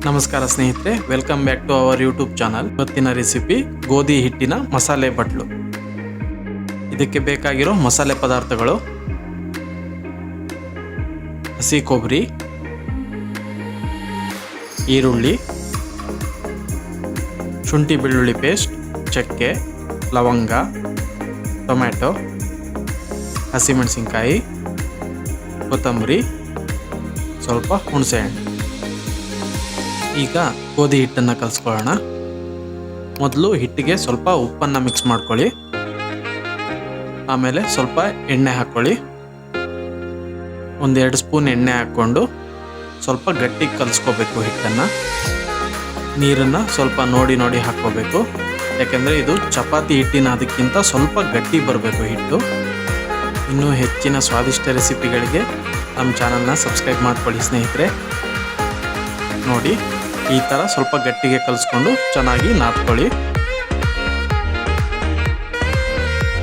ನಮಸ್ಕಾರ ಸ್ನೇಹಿತರೆ, welcome back to our YouTube channel. ಇವತ್ತಿನ ರೆಸಿಪಿ ಗೋಧಿ ಹಿಟ್ಟಿನ ಮಸಾಲೆ ಬಟ್ಲು. ಇದಕ್ಕೆ ಬೇಕಾಗಿರೋ ಮಸಾಲೆ ಪದಾರ್ಥಗಳು: ಹಸಿ ಕೊಬ್ಬರಿ, ಈರುಳ್ಳಿ, ಶುಂಠಿ ಬೆಳ್ಳುಳ್ಳಿ ಪೇಸ್ಟ್, ಚಕ್ಕೆ, ಲವಂಗ, ಟೊಮ್ಯಾಟೊ, ಹಸಿಮೆಣಸಿನ್ಕಾಯಿ, ಕೊತ್ತಂಬರಿ, ಸ್ವಲ್ಪ ಹುಣಸೆಹಣ್ಣು. ಈಗ ಗೋಧಿ ಹಿಟ್ಟನ್ನು ಕಲಿಸ್ಕೊಳ್ಳೋಣ. ಮೊದಲು ಹಿಟ್ಟಿಗೆ ಸ್ವಲ್ಪ ಉಪ್ಪನ್ನು ಮಿಕ್ಸ್ ಮಾಡ್ಕೊಳ್ಳಿ. ಆಮೇಲೆ ಸ್ವಲ್ಪ ಎಣ್ಣೆ ಹಾಕ್ಕೊಳ್ಳಿ. 1-2 ಸ್ಪೂನ್ ಎಣ್ಣೆ ಹಾಕ್ಕೊಂಡು ಸ್ವಲ್ಪ ಗಟ್ಟಿಗೆ ಕಲಿಸ್ಕೋಬೇಕು ಹಿಟ್ಟನ್ನು. ನೀರನ್ನು ಸ್ವಲ್ಪ ನೋಡಿ ಹಾಕ್ಕೋಬೇಕು, ಯಾಕೆಂದರೆ ಇದು ಚಪಾತಿ ಹಿಟ್ಟಿನ ಅದಕ್ಕಿಂತ ಸ್ವಲ್ಪ ಗಟ್ಟಿ ಬರಬೇಕು ಹಿಟ್ಟು. ಇನ್ನೂ ಹೆಚ್ಚಿನ ಸ್ವಾದಿಷ್ಟ ರೆಸಿಪಿಗಳಿಗೆ ನಮ್ಮ ಚಾನಲ್ನ ಸಬ್ಸ್ಕ್ರೈಬ್ ಮಾಡ್ಕೊಳ್ಳಿ ಸ್ನೇಹಿತರೆ. ನೋಡಿ, ಈ ಥರ ಸ್ವಲ್ಪ ಗಟ್ಟಿಗೆ ಕಲಿಸ್ಕೊಂಡು ಚೆನ್ನಾಗಿ ನಾದ್ಕೊಳ್ಳಿ.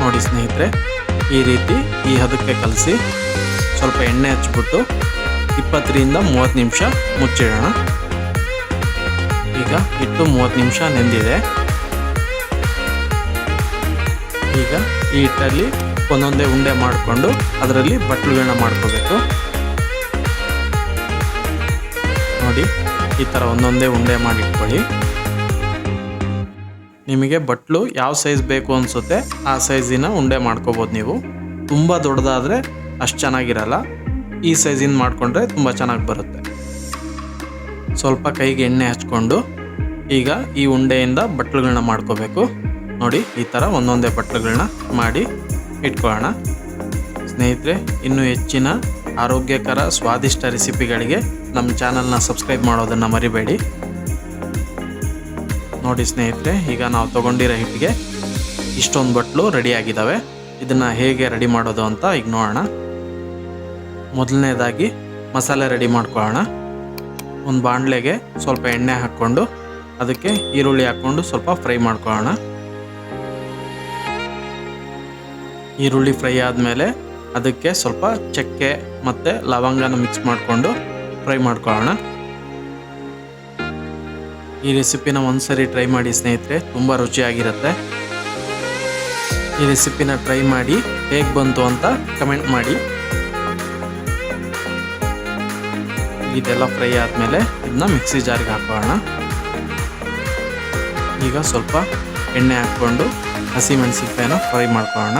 ನೋಡಿ ಸ್ನೇಹಿತರೆ, ಈ ರೀತಿ ಈ ಹದಕ್ಕೆ ಕಲಸಿ ಸ್ವಲ್ಪ ಎಣ್ಣೆ ಹಚ್ಬಿಟ್ಟು 20-30 ನಿಮಿಷ ಮುಚ್ಚಿಡೋಣ. ಈಗ ಹಿಟ್ಟು 30 ನಿಮಿಷ ನೆಂದಿದೆ. ಈಗ ಈ ಹಿಟ್ಟಲ್ಲಿ ಒಂದೊಂದೇ ಉಂಡೆ ಮಾಡಿಕೊಂಡು ಅದರಲ್ಲಿ ಬಟ್ಲುಗಳನ್ನ ಮಾಡ್ಕೋಬೇಕು. ನೋಡಿ, ಈ ಥರ ಒಂದೊಂದೇ ಉಂಡೆ ಮಾಡಿಟ್ಕೊಳ್ಳಿ. ನಿಮಗೆ ಬಟ್ಲು ಯಾವ ಸೈಜ್ ಬೇಕು ಅನಿಸುತ್ತೆ ಆ ಸೈಜಿನ ಉಂಡೆ ಮಾಡ್ಕೋಬೋದು. ನೀವು ತುಂಬ ದೊಡ್ಡದಾದರೆ ಅಷ್ಟು ಚೆನ್ನಾಗಿರಲ್ಲ. ಈ ಸೈಜಿಂದ ಮಾಡಿಕೊಂಡ್ರೆ ತುಂಬ ಚೆನ್ನಾಗಿ ಬರುತ್ತೆ. ಸ್ವಲ್ಪ ಕೈಗೆ ಎಣ್ಣೆ ಹಚ್ಕೊಂಡು ಈಗ ಈ ಉಂಡೆಯಿಂದ ಬಟ್ಲುಗಳನ್ನ ಮಾಡ್ಕೋಬೇಕು. ನೋಡಿ, ಈ ಥರ ಒಂದೊಂದೇ ಬಟ್ಲುಗಳನ್ನ ಮಾಡಿ ಇಟ್ಕೊಳ್ಳೋಣ. ಸ್ನೇಹಿತರೆ, ಇನ್ನೂ ಹೆಚ್ಚಿನ ಆರೋಗ್ಯಕರ ಸ್ವಾದಿಷ್ಟ ರೆಸಿಪಿಗಳಿಗೆ ನಮ್ಮ ಚಾನಲ್ನ ಸಬ್ಸ್ಕ್ರೈಬ್ ಮಾಡೋದನ್ನು ಮರಿಬೇಡಿ. ನೋಡಿ ಸ್ನೇಹಿತರೆ, ಈಗ ನಾವು ತೊಗೊಂಡಿರೋ ಹಿಟ್ಟಿಗೆ ಇಷ್ಟೊಂದು ಬಟ್ಲು ರೆಡಿಯಾಗಿದ್ದಾವೆ. ಇದನ್ನು ಹೇಗೆ ರೆಡಿ ಮಾಡೋದು ಅಂತ ಈಗ ನೋಡೋಣ. ಮೊದಲನೇದಾಗಿ ಮಸಾಲೆ ರೆಡಿ ಮಾಡ್ಕೊಳ್ಳೋಣ. ಒಂದು ಬಾಣಲೆಗೆ ಸ್ವಲ್ಪ ಎಣ್ಣೆ ಹಾಕ್ಕೊಂಡು ಅದಕ್ಕೆ ಈರುಳ್ಳಿ ಹಾಕ್ಕೊಂಡು ಸ್ವಲ್ಪ ಫ್ರೈ ಮಾಡ್ಕೊಳ್ಳೋಣ. ಈರುಳ್ಳಿ ಫ್ರೈ ಆದಮೇಲೆ ಅದಕ್ಕೆ ಸ್ವಲ್ಪ ಚಕ್ಕೆ ಮತ್ತು ಲವಂಗನ ಮಿಕ್ಸ್ ಮಾಡಿಕೊಂಡು ಫ್ರೈ ಮಾಡ್ಕೊಳ್ಳೋಣ. ಈ ರೆಸಿಪಿನ ಒಂದ್ಸರಿ ಟ್ರೈ ಮಾಡಿ ಸ್ನೇಹಿತರೆ, ತುಂಬ ರುಚಿಯಾಗಿರುತ್ತೆ. ಈ ರೆಸಿಪಿನ ಟ್ರೈ ಮಾಡಿ ಹೇಗೆ ಬಂತು ಅಂತ ಕಮೆಂಟ್ ಮಾಡಿ. ಇದೆಲ್ಲ ಫ್ರೈ ಆದಮೇಲೆ ಇದನ್ನ ಮಿಕ್ಸಿ ಜಾರ್ಗೆ ಹಾಕೋಣ. ಈಗ ಸ್ವಲ್ಪ ಎಣ್ಣೆ ಹಾಕ್ಕೊಂಡು ಹಸಿಮೆಣಸಿನ್ಕಾಯಿನ ಫ್ರೈ ಮಾಡ್ಕೊಳ್ಳೋಣ.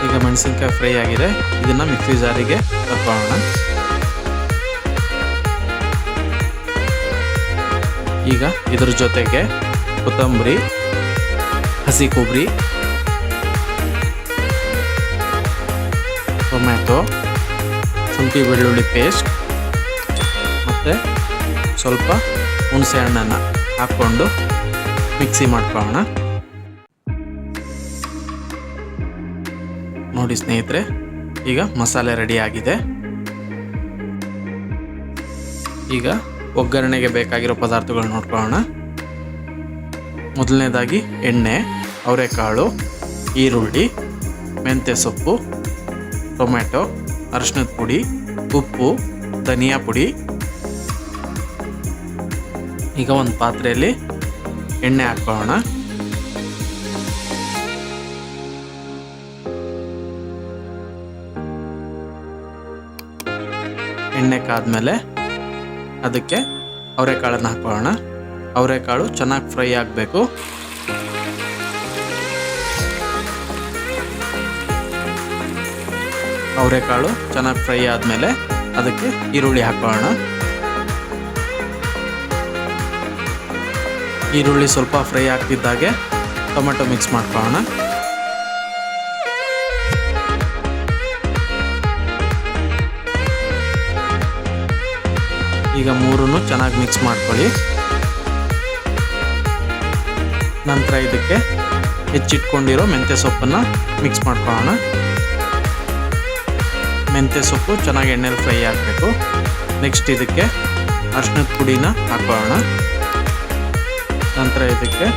ಈಗ ಮೆಣಸಿನ್ಕಾಯಿ ಫ್ರೈ ಆಗಿದೆ, ಇದನ್ನು ಮಿಕ್ಸಿ ಜಾರಿಗೆ ಹಾಕೋಣ. ಈಗ ಇದ್ರ ಜೊತೆಗೆ ಕೊತ್ತಂಬರಿ, ಹಸಿ ಕೊಬ್ಬರಿ, ಟೊಮ್ಯಾಟೊ, ಶುಂಠಿ ಬೆಳ್ಳುಳ್ಳಿ ಪೇಸ್ಟ್ ಮತ್ತು ಸ್ವಲ್ಪ ಹುಣಸೆ ಹಣ್ಣನ್ನು ಹಾಕ್ಕೊಂಡು ಮಿಕ್ಸಿ ಮಾಡ್ಕೊಳ್ಳೋಣ. ನೋಡಿ ಸ್ನೇಹಿತರೆ, ಈಗ ಮಸಾಲೆ ರೆಡಿ ಆಗಿದೆ. ಈಗ ಒಗ್ಗರಣೆಗೆ ಬೇಕಾಗಿರೋ ಪದಾರ್ಥಗಳು ನೋಡ್ಕೊಳ್ಳೋಣ. ಮೊದಲನೇದಾಗಿ ಎಣ್ಣೆ, ಅವರೆಕಾಳು, ಈರುಳ್ಳಿ, ಮೆಂತ್ಯ ಸೊಪ್ಪು, ಟೊಮ್ಯಾಟೊ, ಅರಿಶಿಣದ ಪುಡಿ, ಉಪ್ಪು, ಧನಿಯಾ ಪುಡಿ. ಈಗ ಒಂದು ಪಾತ್ರೆಯಲ್ಲಿ ಎಣ್ಣೆ ಹಾಕ್ಕೊಳ್ಳೋಣ. ಎಣ್ಣೆ ಕಾದ್ಮೇಲೆ ಅದಕ್ಕೆ ಅವರೆಕಾಳನ್ನು ಹಾಕೊಳ್ಳೋಣ. ಅವರೆಕಾಳು ಚೆನ್ನಾಗಿ ಫ್ರೈ ಆಗಬೇಕು. ಅವರೆಕಾಳು ಚೆನ್ನಾಗಿ ಫ್ರೈ ಆದಮೇಲೆ ಅದಕ್ಕೆ ಈರುಳ್ಳಿ ಹಾಕೊಳ್ಳೋಣ. ಈರುಳ್ಳಿ ಸ್ವಲ್ಪ ಫ್ರೈ ಆಗ್ತಿದ್ದಾಗೆ ಟೊಮೆಟೊ ಮಿಕ್ಸ್ ಮಾಡ್ಕೊಳ್ಳೋಣ. ಈಗ ಮೂರನ್ನು ಚೆನ್ನಾಗಿ ಮಿಕ್ಸ್ ಮಾಡ್ಕೊಳ್ಳಿ. ನಂತರ ಇದಕ್ಕೆ ಹೆಚ್ಚಿಟ್ಕೊಂಡಿರೋ ಮೆಂತ್ಯ ಸೊಪ್ಪನ್ನು ಮಿಕ್ಸ್ ಮಾಡ್ಕೊಳ್ಳೋಣ. ಮೆಂತ್ಯ ಸೊಪ್ಪು ಚೆನ್ನಾಗಿ ಎಣ್ಣೆಲಿ ಫ್ರೈ ಆಗಬೇಕು. ನೆಕ್ಸ್ಟ್ ಇದಕ್ಕೆ ಅರಿಶಿಣದ ಪುಡಿನ ಹಾಕೊಳ್ಳೋಣ. ನಂತರ ಇದಕ್ಕೆ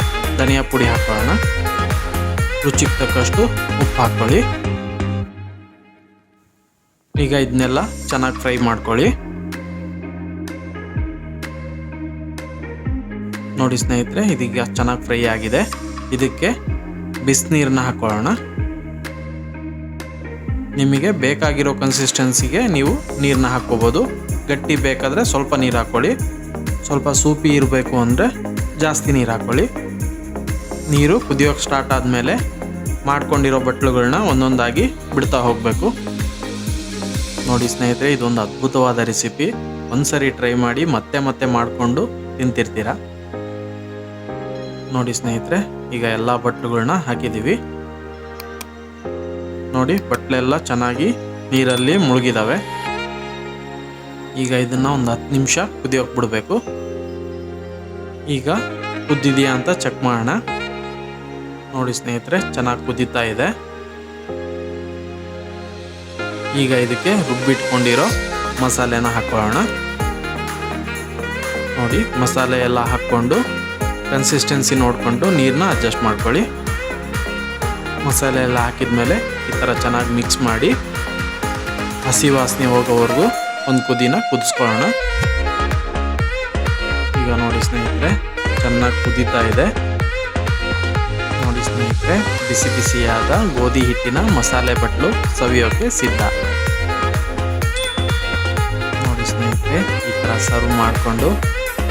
ಧನಿಯಾ ಪುಡಿ ಹಾಕೊಳ್ಳೋಣ. ರುಚಿಗೆ ತಕ್ಕಷ್ಟು ಉಪ್ಪು ಹಾಕ್ಕೊಳ್ಳಿ. ಈಗ ಇದನ್ನೆಲ್ಲ ಚೆನ್ನಾಗಿ ಫ್ರೈ ಮಾಡ್ಕೊಳ್ಳಿ. ನೋಡಿ ಸ್ನೇಹಿತರೆ, ಇದೀಗ ಚೆನ್ನಾಗಿ ಫ್ರೈ ಆಗಿದೆ. ಇದಕ್ಕೆ ಬಿಸಿನೀರನ್ನ ಹಾಕೊಳ್ಳೋಣ. ನಿಮಗೆ ಬೇಕಾಗಿರೋ ಕನ್ಸಿಸ್ಟೆನ್ಸಿಗೆ ನೀವು ನೀರನ್ನ ಹಾಕ್ಕೋಬೋದು. ಗಟ್ಟಿ ಬೇಕಾದರೆ ಸ್ವಲ್ಪ ನೀರು ಹಾಕ್ಕೊಳ್ಳಿ, ಸ್ವಲ್ಪ ಸೂಪಿ ಇರಬೇಕು ಅಂದರೆ ಜಾಸ್ತಿ ನೀರು ಹಾಕ್ಕೊಳ್ಳಿ. ನೀರು ಕುದಿಯೋಕ್ಕೆ ಸ್ಟಾರ್ಟ್ ಆದಮೇಲೆ ಮಾಡ್ಕೊಂಡಿರೋ ಬಟ್ಲುಗಳನ್ನ ಒಂದೊಂದಾಗಿ ಬಿಡ್ತಾ ಹೋಗಬೇಕು. ನೋಡಿ ಸ್ನೇಹಿತರೆ, ಇದೊಂದು ಅದ್ಭುತವಾದ ರೆಸಿಪಿ. ಒಂದ್ಸರಿ ಟ್ರೈ ಮಾಡಿ ಮತ್ತೆ ಮತ್ತೆ ಮಾಡಿಕೊಂಡು ತಿಂತಿರ್ತೀರ. ನೋಡಿ ಸ್ನೇಹಿತರೆ, ಈಗ ಎಲ್ಲ ಬಟ್ಲುಗಳನ್ನ ಹಾಕಿದ್ದೀವಿ. ನೋಡಿ ಬಟ್ಲೆಲ್ಲ ಚೆನ್ನಾಗಿ ನೀರಲ್ಲಿ ಮುಳುಗಿದಾವೆ. ಈಗ ಇದನ್ನ ಒಂದು 10 ನಿಮಿಷ ಕುದಿಯೋಕೆ ಬಿಡಬೇಕು. ಈಗ ಕುದ್ದಿದೆಯಾ ಅಂತ ಚೆಕ್ ಮಾಡೋಣ. ನೋಡಿ ಸ್ನೇಹಿತರೆ, ಚೆನ್ನಾಗಿ ಕುದೀತಾ ಇದೆ. ಈಗ ಇದಕ್ಕೆ ರುಬ್ಬಿಟ್ಕೊಂಡಿರೋ ಮಸಾಲೆನ ಹಾಕೊಳ್ಳೋಣ. ನೋಡಿ ಮಸಾಲೆ ಎಲ್ಲ ಹಾಕ್ಕೊಂಡು ಕನ್ಸಿಸ್ಟೆನ್ಸಿ ನೋಡಿಕೊಂಡು ನೀರನ್ನ ಅಡ್ಜಸ್ಟ್ ಮಾಡ್ಕೊಳ್ಳಿ. ಮಸಾಲೆ ಎಲ್ಲ ಹಾಕಿದ್ಮೇಲೆ ಈ ಥರ ಚೆನ್ನಾಗಿ ಮಿಕ್ಸ್ ಮಾಡಿ ಹಸಿ ವಾಸನೆ ಹೋಗೋವರೆಗೂ ಒಂದು ಕುದಿನ ಕುದಿಸ್ಕೊಳ್ಳೋಣ. ಈಗ ನೋಡಿ ಸ್ನೇಹಿತರೆ, ಚೆನ್ನಾಗಿ ಕುದೀತಾ ಇದೆ. ನೋಡಿ ಸ್ನೇಹಿತರೆ, ಬಿಸಿ ಬಿಸಿಯಾದ ಗೋಧಿ ಹಿಟ್ಟಿನ ಮಸಾಲೆ ಬಟ್ಲು ಸವಿಯೋಕೆ ಸಿದ್ಧ. ನೋಡಿ ಸ್ನೇಹಿತರೆ, ಈ ಥರ ಸರ್ವ್ ಮಾಡಿಕೊಂಡು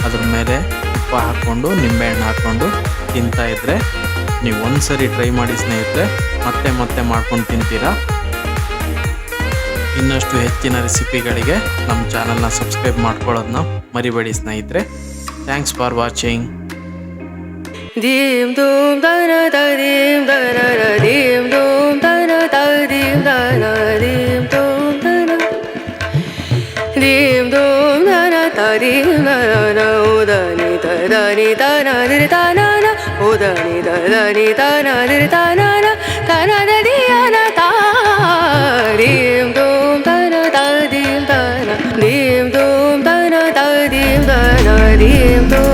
ಅದ್ರ ಮೇಲೆ ತುಪ್ಪ ಹಾಕ್ಕೊಂಡು ನಿಂಬೆಹಣ್ಣು ಹಾಕ್ಕೊಂಡು ತಿಂತಾ ಇದ್ರೆ ನೀವು ಒಂದ್ಸರಿ ಟ್ರೈ ಮಾಡಿ ಸ್ನೇಹಿತರೆ, ಮತ್ತೆ ಮತ್ತೆ ಮಾಡ್ಕೊಂಡು ತಿಂತೀರಾ. ಇನ್ನಷ್ಟು ಹೆಚ್ಚಿನ ರೆಸಿಪಿಗಳಿಗೆ ನಮ್ಮ ಚಾನಲ್ನ ಸಬ್ಸ್ಕ್ರೈಬ್ ಮಾಡ್ಕೊಳ್ಳೋದನ್ನ ಮರಿಬೇಡಿ ಸ್ನೇಹಿತರೆ. Thanks for watching. Dim dum da na da dim da na na dim dum da na da dim da na dim dum da na dim dum da na da dim da na o da ni da na di da na na o da ni da ni da na di da na da di ya na da dim dum da na da dim da na dim dum da na da dim da na dim dum